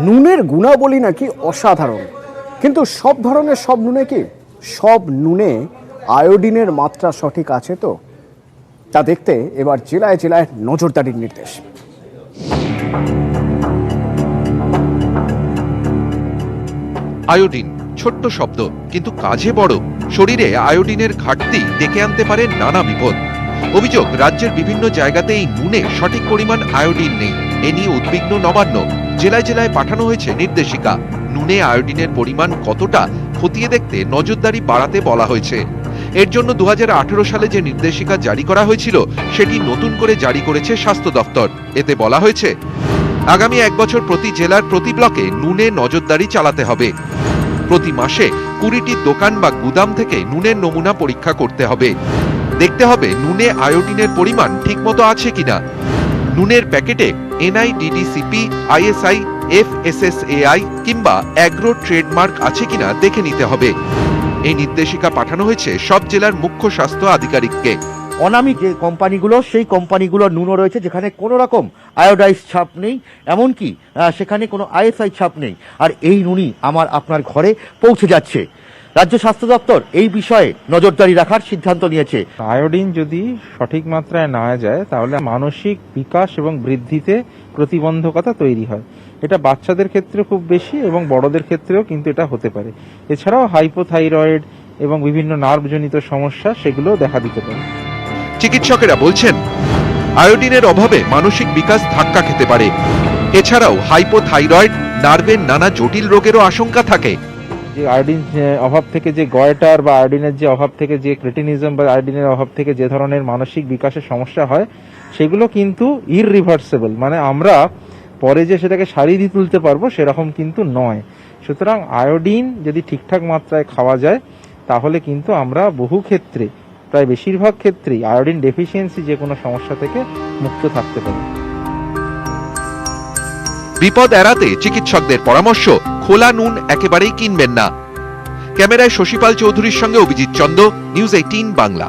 নুনের গুণাবলী নাকি অসাধারণ, কিন্তু সব ধরনের সব নুনে কি সব নুনে আয়োডিনের মাত্রা সঠিক আছে তো? তা দেখতে এবার জেলায় জেলায় নজরদারির নির্দেশ। আয়োডিন ছোট্ট শব্দ, কিন্তু কাজে বড়। শরীরে আয়োডিনের ঘাটতি ডেকে আনতে পারে নানা বিপদ। অভিযোগ, রাজ্যের বিভিন্ন জায়গাতেই নুনে সঠিক পরিমাণ আয়োডিন নেই। এ নিয়ে উদ্বিগ্ন নবান্ন। জেলায় জেলায় পাঠানো হয়েছে নির্দেশিকা। নুনে আয়োডিনের পরিমাণ কতটা খতিয়ে দেখতে নজরদারি বাড়াতে বলা হয়েছে। এর জন্য 2018 সালে যে নির্দেশিকা জারি করা হয়েছিল সেটি নতুন করে জারি করেছে স্বাস্থ্য দপ্তর। এতে বলা হয়েছে, আগামী 1 বছর প্রতি জেলার প্রতি ব্লকে নুনে নজরদারি চালাতে হবে। প্রতি মাসে 20টি দোকান বা গুদাম থেকে নুনের নমুনা পরীক্ষা করতে হবে। দেখতে হবে নুনে আয়োডিনের পরিমাণ ঠিকমতো আছে কিনা। নুনের প্যাকেটে NIDDCP, ISI, FSSAI কিংবা অ্যাগ্রো ট্রেডমার্ক আছে কিনা দেখে নিতে হবে। এই নির্দেশিকা পাঠানো হয়েছে সব জেলার মুখ্য স্বাস্থ্য আধিকারিককে। অনামী যে কোম্পানিগুলো, সেই কোম্পানিগুলোর নুনও রয়েছে যেখানে কোনো রকম আয়োডাইজ ছাপ নেই, এমনকি সেখানে কোনো ISI ছাপ নেই, আর এই নুনই আপনার ঘরে পৌঁছে যাচ্ছে। রাজ্য স্বাস্থ্য দপ্তর এই বিষয়ে নজরদারি রাখার সিদ্ধান্ত নিয়েছে। আয়োডিন যদি সঠিক মাত্রায় না যায় তাহলে মানসিক বিকাশ এবং বৃদ্ধিতে প্রতিবন্ধকতা তৈরি হয়। এটা বাচ্চাদের ক্ষেত্রে খুব বেশি এবং বড়দের ক্ষেত্রেও কিন্তু এটা হতে পারে। এছাড়াও হাইপোথাইরয়েড এবং বিভিন্ন নার্ভজনিত সমস্যা সেগুলো দেখা দিতে পারে। চিকিৎসকেরা বলছেন, আয়োডিনের অভাবে মানসিক বিকাশ ধাক্কা খেতে পারে। এছাড়াও হাইপোথাইরয়েড, নার্ভের নানা জটিল রোগেরও আশঙ্কা থাকে। যে আয়োডিন অভাব থেকে যে গয়টার বা আয়োডিনের যে অভাব থেকে যে ক্রেটিনিজম বা আয়োডিনের অভাব থেকে যে ধরনের মানসিক বিকাশের সমস্যা হয় সেগুলো কিন্তু ইররিভার্সেবল, মানে আমরা পরে যে সেটাকে সারিয়ে দিয়ে তুলতে পারবো সেরকম কিন্তু নয়। সুতরাং আয়োডিন যদি ঠিকঠাক মাত্রায় খাওয়া যায় তাহলে কিন্তু আমরা বহু ক্ষেত্রে, প্রায় বেশিরভাগ ক্ষেত্রেই আয়োডিন ডেফিসিয়েন্সি যে কোনো সমস্যা থেকে মুক্ত থাকতে পারি। বিপদ এড়াতে চিকিৎসকদের পরামর্শ, খোলা নুন একেবারেই কিনবেন না। ক্যামেরায় শশীপাল চৌধুরীর সঙ্গে অভিজিৎ চন্দ, নিউজ 18 বাংলা।